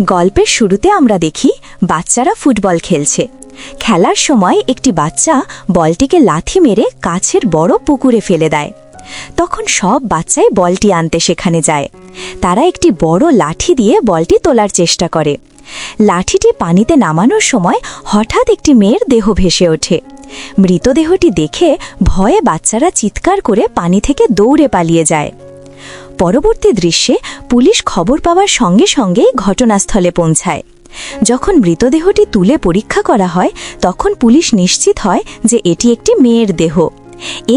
গল্পের শুরুতে আমরা দেখি বাচ্চারা ফুটবল খেলছে। খেলার সময় একটি বাচ্চা বলটিকে লাথি মেরে কাছের বড় পুকুরে ফেলে দেয়। তখন সব বাচ্চাই বলটি আনতে সেখানে যায়। তারা একটি বড় লাঠি দিয়ে বলটি তোলার চেষ্টা করে। লাঠিটি পানিতে নামানোর সময় হঠাৎ একটি মেয়ের দেহ ভেসে ওঠে। মৃতদেহটি দেখে ভয়ে বাচ্চারা চিৎকার করে পানি থেকে দৌড়ে পালিয়ে যায়। পরবর্তী দৃশ্যে পুলিশ খবর পাওয়ার সঙ্গে সঙ্গেই ঘটনাস্থলে পৌঁছায়। যখন মৃতদেহটি তুলে পরীক্ষা করা হয় তখন পুলিশ নিশ্চিত হয় যে এটি একটি মেয়ের দেহ।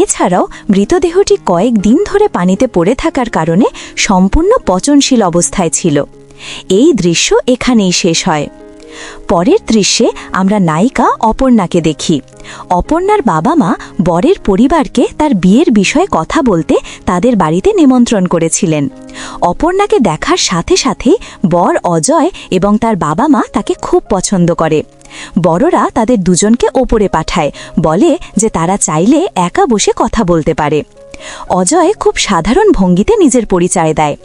এছাড়াও মৃতদেহটি কয়েকদিন ধরে পানিতে পড়ে থাকার কারণে সম্পূর্ণ পচনশীল অবস্থায় ছিল। এই দৃশ্য এখানেই শেষ হয়। পরের দৃশ্যে আমরা নায়িকা অপর্ণাকে দেখি। অপর্ণার বাবা মা বরের পরিবারকে তার বিয়ের বিষয়ে কথা বলতে তাদের বাড়িতে নিমন্ত্রণ করেছিলেন। অপর্ণাকে দেখার সাথে সাথেই বর অজয় এবং তার বাবা মা তাকে খুব পছন্দ করে। বড়রা তাদের দুজনকে ওপরে পাঠায়, বলে যে তারা চাইলে একা বসে কথা বলতে পারে। অজয় খুব সাধারণ ভঙ্গিতে নিজের পরিচয় দেয়।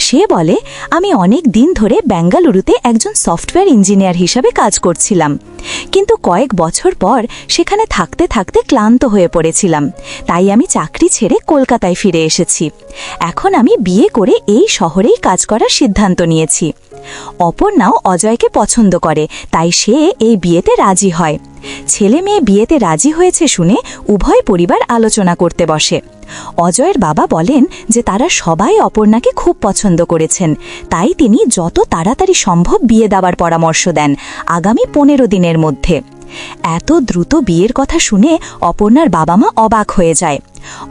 সে বলে, আমি অনেক দিন ধরে বেঙ্গালুরুতে একজন সফটওয়্যার ইঞ্জিনিয়ার হিসাবে কাজ করছিলাম, কিন্তু কয়েক বছর পর সেখানে থাকতে থাকতে ক্লান্ত হয়ে পড়েছিলাম, তাই আমি চাকরি ছেড়ে কলকাতায় ফিরে এসেছি। এখন আমি বিয়ে করে এই শহরেই কাজ করার সিদ্ধান্ত নিয়েছি। অপর্ণাও অজয়কে পছন্দ করে, তাই সে এই বিয়েতে রাজি হয়। ছেলে মেয়ে বিয়েতে রাজি হয়েছে শুনে উভয় পরিবার আলোচনা করতে বসে। অজয়ের বাবা বলেন যে তারা সবাই অপর্ণাকে খুব পছন্দ করেছেন, তাই তিনি যত তাড়াতাড়ি সম্ভব বিয়ে দেওয়ার পরামর্শ দেন, আগামী 15 দিনের মধ্যে। এত দ্রুত বিয়ের কথা শুনে অপর্ণার বাবা মা অবাক হয়ে যায়।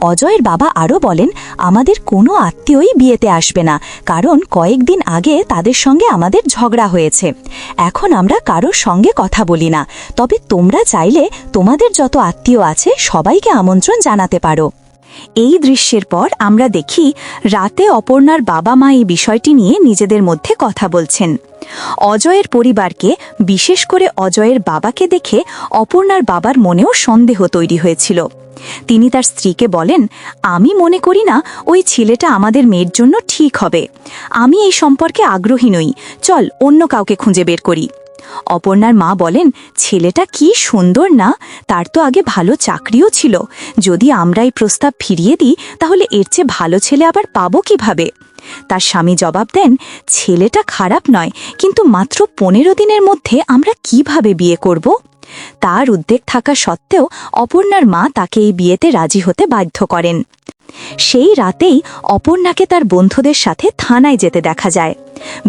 অজয়ের বাবা আরও বলেন, আমাদের কোনো আত্মীয়ই বিয়েতে আসবে না, কারণ কয়েকদিন আগে তাদের সঙ্গে আমাদের ঝগড়া হয়েছে। এখন আমরা কারোর সঙ্গে কথা বলি না, তবে তোমরা চাইলে তোমাদের যত আত্মীয় আছে সবাইকে আমন্ত্রণ জানাতে পারো। এই দৃশ্যের পর আমরা দেখি রাতে অপর্ণার বাবা মা এই বিষয়টি নিয়ে নিজেদের মধ্যে কথা বলছেন। অজয়ের পরিবারকে, বিশেষ করে অজয়ের বাবাকে দেখে অপর্ণার বাবার মনেও সন্দেহ তৈরি হয়েছিল। তিনি তার স্ত্রীকে বলেন, আমি মনে করি না ওই ছেলেটা আমাদের মেয়ের জন্য ঠিক হবে। আমি এই সম্পর্কে আগ্রহী নই, চল অন্য কাউকে খুঁজে বের করি। অপর্ণার মা বলেন, ছেলেটা কি সুন্দর না, তার তো আগে ভালো চাকরিও ছিল। যদি আমরা এই প্রস্তাব ফিরিয়ে দিই তাহলে এর চেয়ে ভালো ছেলে আবার পাবো কিভাবে? তার স্বামী জবাব দেন, ছেলেটা খারাপ নয়, কিন্তু মাত্র 15 দিনের মধ্যে আমরা কিভাবে বিয়ে করব? তার উদ্বেগ থাকা সত্ত্বেও অপর্ণার মা তাকে এই বিয়েতে রাজি হতে বাধ্য করেন। সেই রাতেই অপর্ণাকে তার বন্ধুদের সাথে থানায় যেতে দেখা যায়।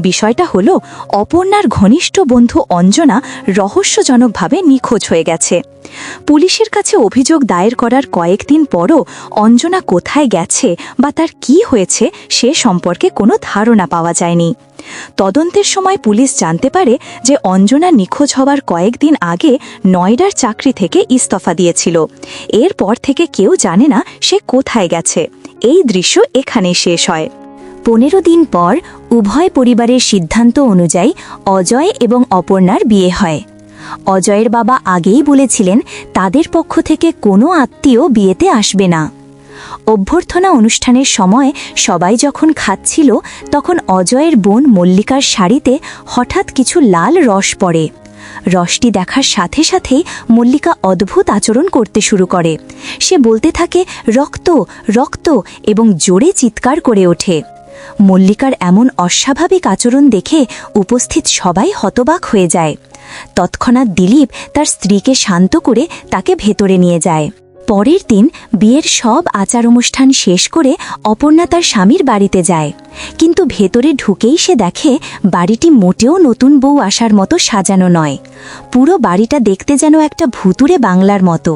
বিষয়টা হলো, অপর্ণার ঘনিষ্ঠ বন্ধু অঞ্জনা রহস্যজনকভাবে নিখোঁজ হয়ে গেছে। পুলিশের কাছে অভিযোগ দায়ের করার কয়েকদিন পরও অঞ্জনা কোথায় গেছে বা তার কি হয়েছে সে সম্পর্কে কোনো ধারণা পাওয়া যায়নি। তদন্তের সময় পুলিশ জানতে পারে যে অঞ্জনা নিখোঁজ হওয়ার কয়েকদিন আগে নয়ডার চাকরি থেকে ইস্তফা দিয়েছিল। এরপর থেকে কেউ জানে না সে কোথায় গেছে। এই দৃশ্য এখানেই শেষ হয়। 15 দিন পর উভয় পরিবারের সিদ্ধান্ত অনুযায়ী অজয় এবং অপর্ণার বিয়ে হয়। অজয়ের বাবা আগেই বলেছিলেন তাদের পক্ষ থেকে কোনো আত্মীয় বিয়েতে আসবে না। অভ্যর্থনা অনুষ্ঠানের সময় সবাই যখন খাচ্ছিল তখন অজয়ের বোন মল্লিকার শাড়িতে হঠাৎ কিছু লাল রস পড়ে। রসটি দেখার সাথে সাথেই মল্লিকা অদ্ভুত আচরণ করতে শুরু করে। সে বলতে থাকে, রক্ত রক্ত, এবং জোরে চিৎকার করে ওঠে। মল্লিকার এমন অস্বাভাবিক আচরণ দেখে উপস্থিত সবাই হতবাক হয়ে যায়। তৎক্ষণাৎ দিলীপ তার স্ত্রীকে শান্ত করে তাকে ভেতরে নিয়ে যায়। পরের দিন বিয়ের সব আচার অনুষ্ঠান শেষ করে অপর্ণা তার স্বামীর বাড়িতে যায়, কিন্তু ভেতরে ঢুকেই সে দেখে বাড়িটি মোটেও নতুন বউ আসার মতো সাজানো নয়। পুরো বাড়িটা দেখতে যেন একটা ভুতুড়ে বাংলার মতো।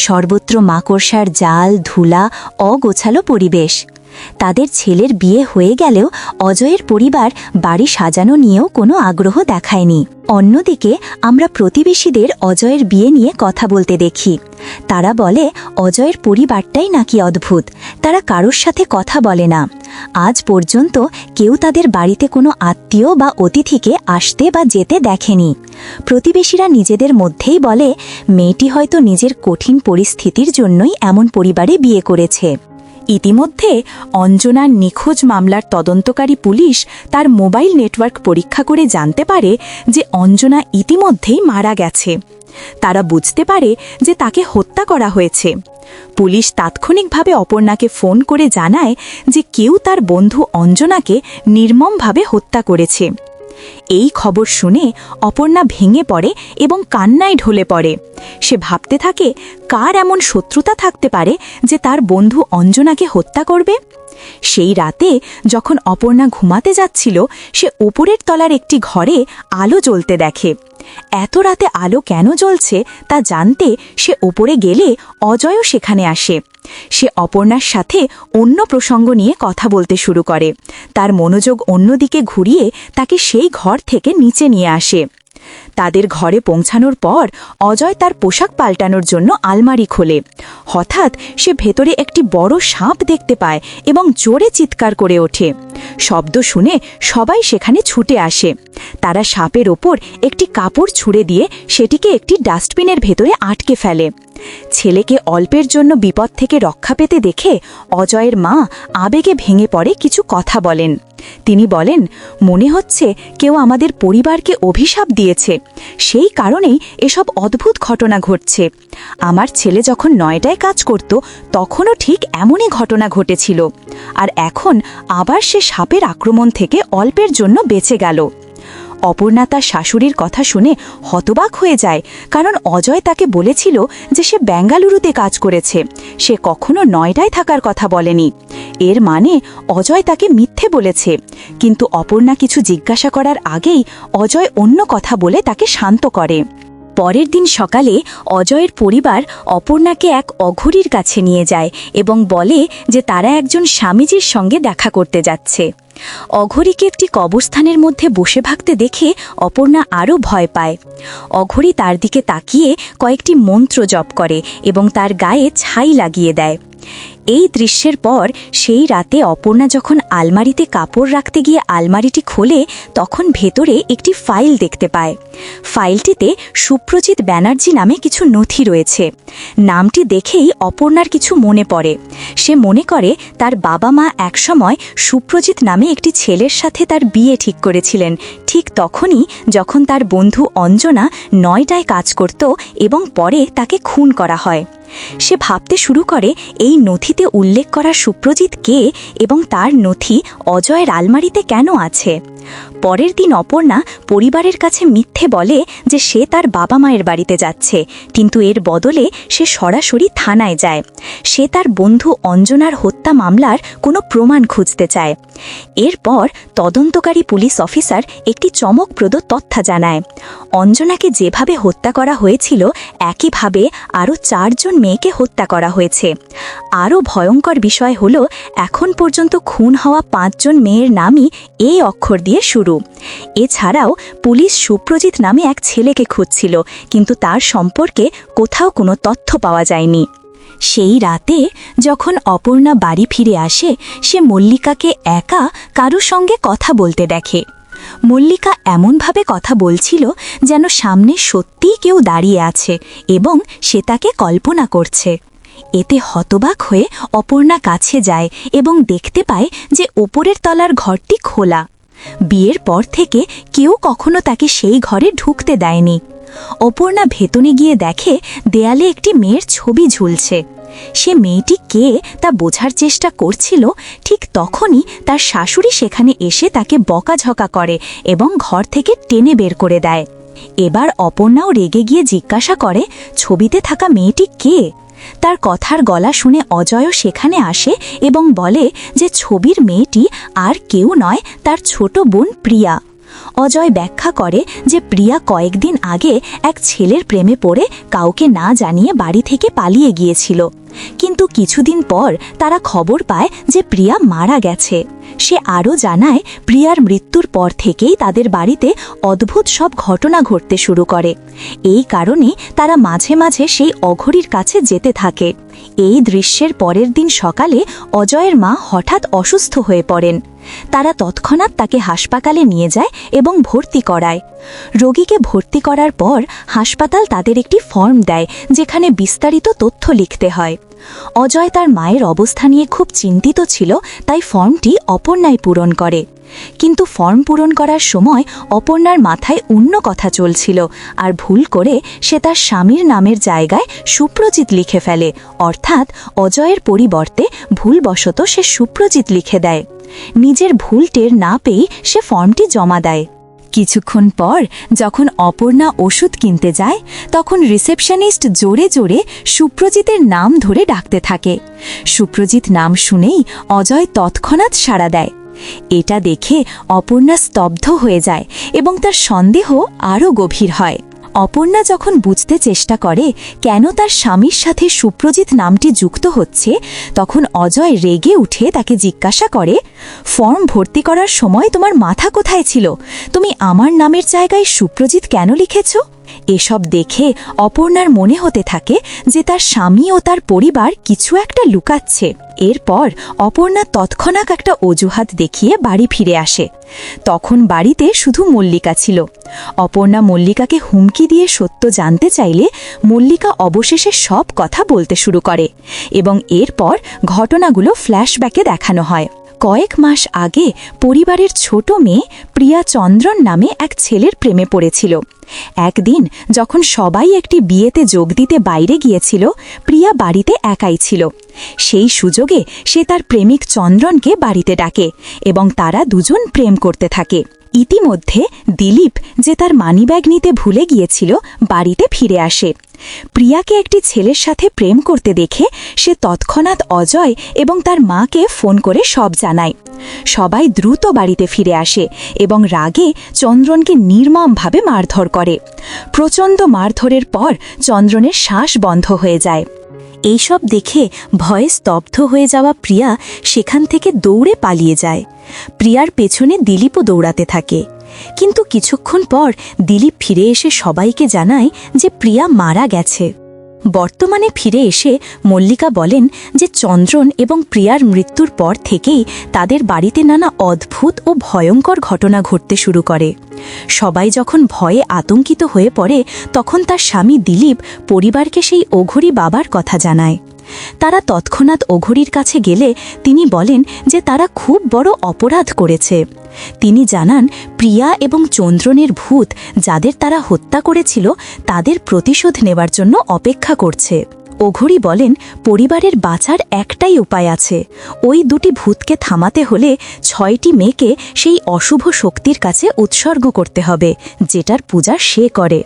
সর্বত্র মাকড়সার জাল, ধুলা, অগোছালো পরিবেশ। তাদের ছেলের বিয়ে হয়ে গেলেও অজয়ের পরিবার বাড়ি সাজানো নিয়েও কোনো আগ্রহ দেখায়নি। অন্যদিকে আমরা প্রতিবেশীদের অজয়ের বিয়ে নিয়ে কথা বলতে দেখি। তারা বলে অজয়ের পরিবারটাই নাকি অদ্ভুত, তারা কারোর সাথে কথা বলে না। আজ পর্যন্ত কেউ তাদের বাড়িতে কোনো আত্মীয় বা অতিথিকে আসতে বা যেতে দেখেনি। প্রতিবেশীরা নিজেদের মধ্যেই বলে মেয়েটি হয়তো নিজের কঠিন পরিস্থিতির জন্যই এমন পরিবারে বিয়ে করেছে। ইতিমধ্যে অঞ্জনার নিখোঁজ মামলার তদন্তকারী পুলিশ তার মোবাইল নেটওয়ার্ক পরীক্ষা করে জানতে পারে যে অঞ্জনা ইতিমধ্যেই মারা গেছে। তারা বুঝতে পারে যে তাকে হত্যা করা হয়েছে। পুলিশ তাৎক্ষণিকভাবে অপর্ণাকে ফোন করে জানায় যে কেউ তার বন্ধু অঞ্জনাকে নির্মমভাবে হত্যা করেছে। এই খবর শুনে অপর্ণা ভেঙে পড়ে এবং কান্নায় ঢলে পড়ে। সে ভাবতে থাকে কার এমন শত্রুতা থাকতে পারে যে তার বন্ধু অঞ্জনাকে হত্যা করবে। সেই রাতে যখন অপর্ণা ঘুমাতে যাচ্ছিল, সে ওপরের তলার একটি ঘরে আলো জ্বলতে দেখে। এত রাতে আলো কেন জ্বলছে তা জানতে সে ওপরে গেলে অজয়ও সেখানে আসে। সে অপর্ণার সাথে অন্য প্রসঙ্গ নিয়ে কথা বলতে শুরু করে। তার মনোযোগ অন্যদিকে ঘুরিয়ে তাকে সেই ঘর থেকে নিচে নিয়ে আসে। তাদের ঘরে পৌঁছানোর পর অজয় তার পোশাক পাল্টানোর জন্য আলমারি খোলে। হঠাৎ সে ভেতরে একটি বড় সাপ দেখতে পায় এবং জোরে চিৎকার করে ওঠে। শব্দ শুনে সবাই সেখানে ছুটে আসে। তারা সাপের ওপর একটি কাপড় ছুঁড়ে দিয়ে সেটিকে একটি ডাস্টবিনের ভেতরে আটকে ফেলে। ছেলেকে অল্পের জন্য বিপদ থেকে রক্ষা পেতে দেখে অজয়ের মা আবেগে ভেঙে পড়ে কিছু কথা বলেন। তিনি বলেন, মনে হচ্ছে কেউ আমাদের পরিবারকে অভিশাপ দিয়েছে, সেই কারণেই এসব অদ্ভুত ঘটনা ঘটছে। আমার ছেলে যখন নয়টায় কাজ করত তখনও ঠিক এমনই ঘটনা ঘটেছিল, আর এখন আবার সে সাপের আক্রমণ থেকে অল্পের জন্য বেঁচে গেল। অপর্ণা তার শাশুড়ির কথা শুনে হতবাক হয়ে যায়, কারণ অজয় তাকে বলেছিল যে সে বেঙ্গালুরুতে কাজ করেছে, সে কখনো নয়ডায় থাকার কথা বলেনি। এর মানে অজয় তাকে মিথ্যে বলেছে। কিন্তু অপর্ণা কিছু জিজ্ঞাসা করার আগেই অজয় অন্য কথা বলে তাকে শান্ত করে। পরের দিন সকালে অজয়ের পরিবার অপর্ণাকে এক অঘরীর কাছে নিয়ে যায় এবং বলে যে তারা একজন স্বামীজির সঙ্গে দেখা করতে যাচ্ছে। অঘরীকে একটি কবরস্থানের মধ্যে বসে থাকতে দেখে অপর্ণা আরও ভয় পায়। অঘরী তার দিকে তাকিয়ে কয়েকটি মন্ত্র জপ করে এবং তার গায়ে ছাই লাগিয়ে দেয়। এই দৃশ্যের পর সেই রাতে অপর্ণা যখন আলমারিতে কাপড় রাখতে গিয়ে আলমারিটি খোলে, তখন ভেতরে একটি ফাইল দেখতে পায়। ফাইলটিতে সুপ্রজিৎ ব্যানার্জি নামে কিছু নথি রয়েছে। নামটি দেখেই অপর্ণার কিছু মনে পড়ে। সে মনে করে তার বাবা মা একসময় সুপ্রজিৎ নামে একটি ছেলের সাথে তার বিয়ে ঠিক করেছিলেন, ঠিক তখনই যখন তার বন্ধু অঞ্জনা নয়ডায় কাজ করত এবং পরে তাকে খুন করা হয়। সে ভাবতে শুরু করে এই নথিতে উল্লেখ করা সুপ্রজিৎ কে এবং তার নথি অজয়ের আলমারিতে কেন আছে। পরের দিন অপর্ণা পরিবারের কাছে মিথ্যে বলে যে সে তার বাবা মায়ের বাড়িতে যাচ্ছে, কিন্তু এর বদলে সে সরাসরি থানায় যায়। সে তার বন্ধু অঞ্জনার হত্যা মামলার কোনো প্রমাণ খুঁজতে চায়। এরপর তদন্তকারী পুলিশ অফিসার একটি চমকপ্রদ তথ্য জানায়। অঞ্জনাকে যেভাবে হত্যা করা হয়েছিল একইভাবে আরও 4 জন মেয়েকে হত্যা করা হয়েছে। আরও ভয়ঙ্কর বিষয় হল, এখন পর্যন্ত খুন হওয়া 5 জন মেয়ের নামই এ অক্ষর দিয়ে শুরু। এছাড়াও পুলিশ সুপ্রজিৎ নামে এক ছেলেকে খুঁজছিল, কিন্তু তার সম্পর্কে কোথাও কোনো তথ্য পাওয়া যায়নি। সেই রাতে যখন অপর্ণা বাড়ি ফিরে আসে, সে মল্লিকাকে একা কারোর সঙ্গে কথা বলতে দেখে। মল্লিকা এমনভাবে কথা বলছিল যেন সামনে সত্যিই কেউ দাঁড়িয়ে আছে এবং সে তাকে কল্পনা করছে। এতে হতবাক হয়ে অপর্ণা কাছে যায় এবং দেখতে পায় যে ওপরের তলার ঘরটি খোলা। বিয়ের পর থেকে কেউ কখনো তাকে সেই ঘরে ঢুকতে দেয়নি। অপর্ণা ভেতরে গিয়ে দেখে দেয়ালে একটি মেয়ের ছবি ঝুলছে। সে মেয়েটি কে তা বোঝার চেষ্টা করছিল, ঠিক তখনই তার শাশুড়ি সেখানে এসে তাকে বকাঝকা করে এবং ঘর থেকে টেনে বের করে দেয়। এবার অপর্ণাও রেগে গিয়ে জিজ্ঞাসা করে, ছবিতে থাকা মেয়েটি কে? তার কথার গলা শুনে অজয়ও সেখানে আসে এবং বলে যে ছবির মেয়েটি আর কেউ নয়, তার ছোট বোন প্রিয়া। অজয় ব্যাখ্যা করে যে প্রিয়া কয়েকদিন আগে এক ছেলের প্রেমে পড়ে কাউকে না জানিয়ে বাড়ি থেকে পালিয়ে গিয়েছিল, কিন্তু কিছুদিন পর তারা খবর পায় যে প্রিয়া মারা গেছে। সে আরও জানায় প্রিয়ার মৃত্যুর পর থেকেই তাদের বাড়িতে অদ্ভুত সব ঘটনা ঘটতে শুরু করে। এই কারণে তারা মাঝে মাঝে সেই অঘরীর কাছে যেতে থাকে। এই দৃশ্যের পরের দিন সকালে অজয়ের মা হঠাৎ অসুস্থ হয়ে পড়েন। তারা তৎক্ষণাৎ তাকে হাসপাতালে নিয়ে যায় এবং ভর্তি করায়। রোগীকে ভর্তি করার পর হাসপাতাল তাদের একটি ফর্ম দেয় যেখানে বিস্তারিত তথ্য লিখতে হয়। অজয় তার মায়ের অবস্থা নিয়ে খুব চিন্তিত ছিল, তাই ফর্মটি অপর্ণাই পূরণ করে। কিন্তু ফর্ম পূরণ করার সময় অপর্ণার মাথায় অন্য কথা চলছিল, আর ভুল করে সে তার স্বামীর নামের জায়গায় সুপ্রজিৎ লিখে ফেলে, অর্থাৎ অজয়ের পরিবর্তে ভুলবশত সে সুপ্রজিৎ লিখে দেয়। নিজের ভুল টের না পেয়ে সে ফর্মটি জমা দেয়। কিছুক্ষণ পর যখন অপর্ণা ওষুধ কিনতে যায়, তখন রিসেপশনিস্ট জোরে জোরে সুপ্রজিতের নাম ধরে ডাকতে থাকে। সুপ্রজিৎ নাম শুনেই অজয় তৎক্ষণাৎ সাড়া দেয়। এটা দেখে অপর্ণা স্তব্ধ হয়ে যায় এবং তার সন্দেহ আরও গভীর হয়। অপর্ণা যখন বুঝতে চেষ্টা করে কেন তার স্বামীর সাথে সুপ্রজিৎ নামটি যুক্ত হচ্ছে, তখন অজয় রেগে উঠে তাকে জিজ্ঞাসা করে, ফর্ম ভর্তি করার সময় তোমার মাথা কোথায় ছিল? তুমি আমার নামের জায়গায় সুপ্রজিৎ কেন লিখেছ? এসব দেখে অপর্ণার মনে হতে থাকে যে তার স্বামী ও তার পরিবার কিছু একটা লুকাচ্ছে। এরপর অপর্ণা তৎক্ষণাৎ একটা অজুহাত দেখিয়ে বাড়ি ফিরে আসে। তখন বাড়িতে শুধু মল্লিকা ছিল। অপর্ণা মল্লিকাকে হুমকি দিয়ে সত্য জানতে চাইলে মল্লিকা অবশেষে সব কথা বলতে শুরু করে এবং এরপর ঘটনাগুলো ফ্ল্যাশব্যাকে দেখানো হয়। কয়েক মাস আগে পরিবারের ছোট মেয়ে প্রিয়া চন্দ্রন নামে এক ছেলের প্রেমে পড়েছিল। একদিন যখন সবাই একটি বিয়েতে যোগ দিতে বাইরে গিয়েছিল, প্রিয়া বাড়িতে একাই ছিল। সেই সুযোগে সে তার প্রেমিক চন্দ্রনকে বাড়িতে ডাকে এবং তারা দুজন প্রেম করতে থাকে। ইতিমধ্যে দিলীপ, যে তার মানিব্যাগ নিতে ভুলে গিয়েছিল, বাড়িতে ফিরে আসে। প্রিয়াকে একটি ছেলের সাথে প্রেম করতে দেখে সে তৎক্ষণাৎ অজয় এবং তার মাকে ফোন করে সব জানায়। সবাই দ্রুত বাড়িতে ফিরে আসে এবং রাগে চন্দ্রনকে নির্মমভাবে মারধর করে। প্রচণ্ড মারধরের পর চন্দ্রনের শ্বাস বন্ধ হয়ে যায়। এইসব দেখে ভয়ে স্তব্ধ হয়ে যাওয়া প্রিয়া সেখান থেকে দৌড়ে পালিয়ে যায়। প্রিয়ার পেছনে দিলীপও দৌড়াতে থাকে। কিন্তু কিছুক্ষণ পর দিলীপ ফিরে এসে সবাইকে জানায় যে প্রিয়া মারা গেছে। বর্তমানে ফিরে এসে মল্লিকা বলেন যে চন্দ্রন এবং প্রিয়ার মৃত্যুর পর থেকেই তাদের বাড়িতে নানা অদ্ভুত ও ভয়ঙ্কর ঘটনা ঘটতে শুরু করে। সবাই যখন ভয়ে আতঙ্কিত হয়ে পড়ে, তখন তার স্বামী দিলীপ পরিবারকে সেই অঘরী বাবার কথা জানায়। তারা তৎক্ষণাৎ অঘরীর কাছে গেলে তিনি বলেন যে তারা খুব বড় অপরাধ করেছে। তিনি জানান প্রিয়া এবং চন্দ্রনের ভূত, যাদের তারা হত্যা করেছিল, তাদের প্রতিশোধ নেবার জন্য অপেক্ষা করছে। অঘরী বলেন পরিবারের বাঁচার একটাই উপায় আছে, ওই দুটি ভূতকে থামাতে হলে 6টি মেয়েকে সেই অশুভ শক্তির কাছে উৎসর্গ করতে হবে, যেটার পূজা সে করে।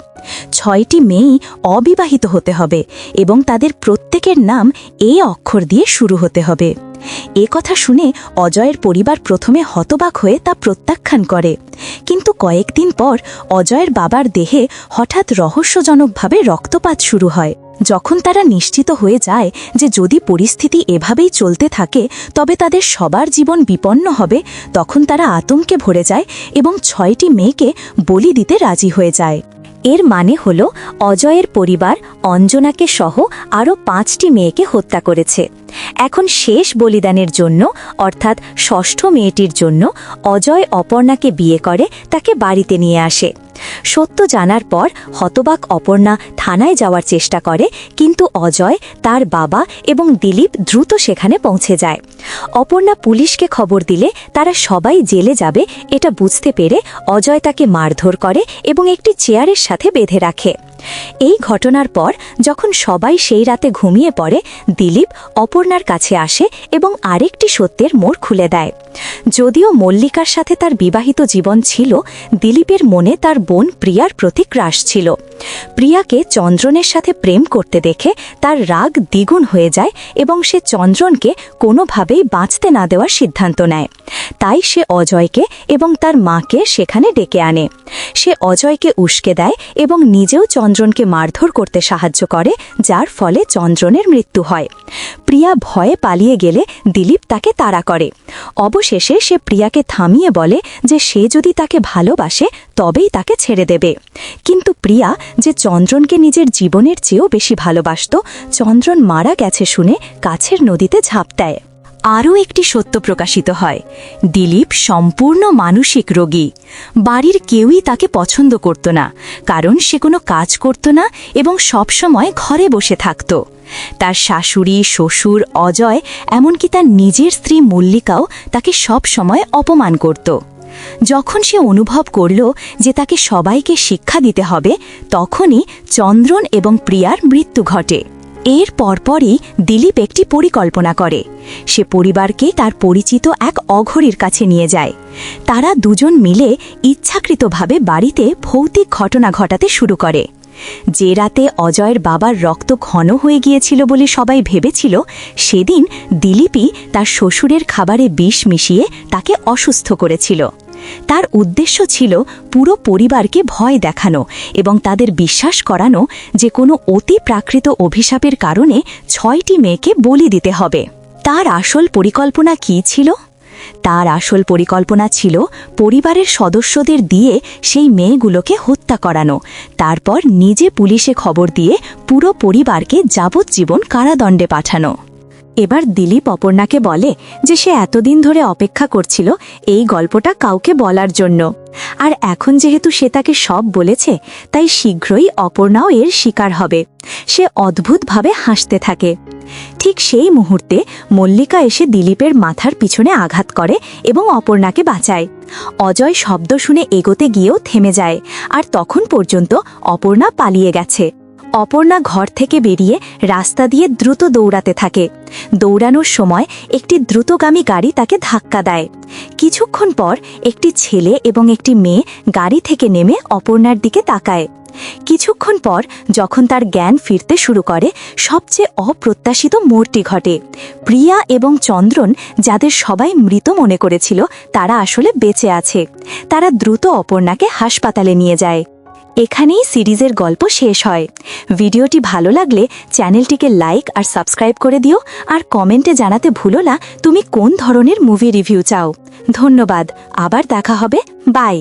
6টি মেয়েই অবিবাহিত হতে হবে এবং তাদের প্রত্যেকের নাম এই অক্ষর দিয়ে শুরু হতে হবে। এ কথা শুনে অজয়ের পরিবার প্রথমে হতবাক হয়ে তা প্রত্যাখ্যান করে, কিন্তু কয়েকদিন পর অজয়ের বাবার দেহে হঠাৎ রহস্যজনকভাবে রক্তপাত শুরু হয়। যখন তারা নিশ্চিত হয়ে যায় যে যদি পরিস্থিতি এভাবেই চলতে থাকে তবে তাদের সবার জীবন বিপন্ন হবে, তখন তারা আতঙ্কে ভরে যায় এবং 6টি মেয়েকে বলি দিতে রাজি হয়ে যায়। এর মানে হল অজয়ের পরিবার অঞ্জনাকে সহ আরও 5টি মেয়েকে হত্যা করেছে। এখন শেষ বলিদানের জন্য, অর্থাৎ 6ষ্ঠ মেয়েটির জন্য, অজয় অপর্ণাকে বিয়ে করে তাকে বাড়িতে নিয়ে আসে। সত্য জানার পর হতবাক অপর্ণা থানায় যাওয়ার চেষ্টা করে, কিন্তু অজয়, তার বাবা এবং দিলীপ দ্রুত সেখানে পৌঁছে যায়। অপর্ণা পুলিশকে খবর দিলে তারা সবাই জেলে যাবে এটা বুঝতে পেরে অজয় তাকে মারধর করে এবং একটি চেয়ারের সাথে বেঁধে রাখে। এই ঘটনার পর যখন সবাই সেই রাতে ঘুমিয়ে পড়ে, দিলীপ অপর্ণার কাছে আসে এবং আরেকটি সত্যের মোড় খুলে দেয়। যদিও মল্লিকার সাথে তার বিবাহিত জীবন ছিল, দিলীপের মনে তার বোন প্রিয়ার প্রতি ক্রাশ ছিল। প্রিয়াকে চন্দ্রনের সাথে প্রেম করতে দেখে তার রাগ দ্বিগুণ হয়ে যায় এবং সে চন্দ্রনকে কোনোভাবেই বাঁচতে না দেওয়ার সিদ্ধান্ত নেয়। তাই সে অজয়কে এবং তার মাকে সেখানে ডেকে আনে। সে অজয়কে উস্কে দেয় এবং নিজেও চন্দ্রনকে মারধর করতে সাহায্য করে, যার ফলে চন্দ্রনের মৃত্যু হয়। প্রিয়া ভয়ে পালিয়ে গেলে দিলীপ তাকে তাড়া করে। অবশেষে সে প্রিয়াকে থামিয়ে বলে যে সে যদি তাকে ভালোবাসে তবেই তাকে ছেড়ে দেবে। কিন্তু প্রিয়া, যে চন্দ্রনকে নিজের জীবনের চেয়েও বেশি ভালোবাসত, চন্দ্রন মারা গেছে শুনে কাছের নদীতে ঝাঁপ দেয়। আরও একটি সত্য প্রকাশিত হয়। দিলীপ সম্পূর্ণ মানসিক রোগী। বাড়ির কেউই তাকে পছন্দ করত না, কারণ সে কোনো কাজ করত না এবং সবসময় ঘরে বসে থাকত। তার শাশুড়ি, শ্বশুর, অজয়, এমনকি তার নিজের স্ত্রী মল্লিকাও তাকে সব সময় অপমান করত। যখন সে অনুভব করল যে তাকে সবাইকে শিক্ষা দিতে হবে, তখনই চন্দ্রন এবং প্রিয়ার মৃত্যু ঘটে। এর পরপরই দিলীপ একটি পরিকল্পনা করে। সে পরিবারকে তার পরিচিত এক অঘরীর কাছে নিয়ে যায়। তারা দুজন মিলে ইচ্ছাকৃতভাবে বাড়িতে ভৌতিক ঘটনা ঘটাতে শুরু করে। যে রাতে অজয়ের বাবার রক্ত ঘন হয়ে গিয়েছিল বলে সবাই ভেবেছিল, সেদিন দিলীপই তার শ্বশুরের খাবারে বিষ মিশিয়ে তাকে অসুস্থ করেছিল। তার উদ্দেশ্য ছিল পুরো পরিবারকে ভয় দেখানো এবং তাদের বিশ্বাস করানো যে কোনো অতি প্রাকৃত অভিশাপের কারণে 6টি মেয়েকে বলি দিতে হবে। তার আসল পরিকল্পনা কী ছিল? তার আসল পরিকল্পনা ছিল পরিবারের সদস্যদের দিয়ে সেই মেয়েগুলোকে হত্যা করানো, তারপর নিজে পুলিশে খবর দিয়ে পুরো পরিবারকে যাবজ্জীবন কারাদণ্ডে পাঠানো। এবার দিলীপ অপর্ণাকে বলে যে সে এতদিন ধরে অপেক্ষা করছিল এই গল্পটা কাউকে বলার জন্য, আর এখন যেহেতু সে তাকে সব বলেছে, তাই শীঘ্রই অপর্ণাও এর শিকার হবে। সে অদ্ভুতভাবে হাসতে থাকে। ঠিক সেই মুহূর্তে মল্লিকা এসে দিলীপের মাথার পিছনে আঘাত করে এবং অপর্ণাকে বাঁচায়। অজয় শব্দ শুনে এগোতে গিয়েও থেমে যায়, আর তখন পর্যন্ত অপর্ণা পালিয়ে গেছে। অপর্ণা ঘর থেকে বেরিয়ে রাস্তা দিয়ে দ্রুত দৌড়াতে থাকে। দৌড়ানোর সময় একটি দ্রুতগামী গাড়ি তাকে ধাক্কা দেয়। কিছুক্ষণ পর একটি ছেলে এবং একটি মেয়ে গাড়ি থেকে নেমে অপর্ণার দিকে তাকায়। কিছুক্ষণ পর যখন তার জ্ঞান ফিরতে শুরু করে, সবচেয়ে অপ্রত্যাশিত মোড়টি ঘটে। প্রিয়া এবং চন্দ্রন, যাদের সবাই মৃত মনে করেছিল, তারা আসলে বেঁচে আছে। তারা দ্রুত অপর্ণাকে হাসপাতালে নিয়ে যায়। এখানেই সিরিজের গল্প শেষ হয়। ভিডিওটি ভালো লাগলে চ্যানেলটিকে লাইক আর সাবস্ক্রাইব করে দিও, আর কমেন্টে জানাতে ভুলো না তুমি কোন ধরনের মুভি রিভিউ চাও। ধন্যবাদ, আবার দেখা হবে, বাই।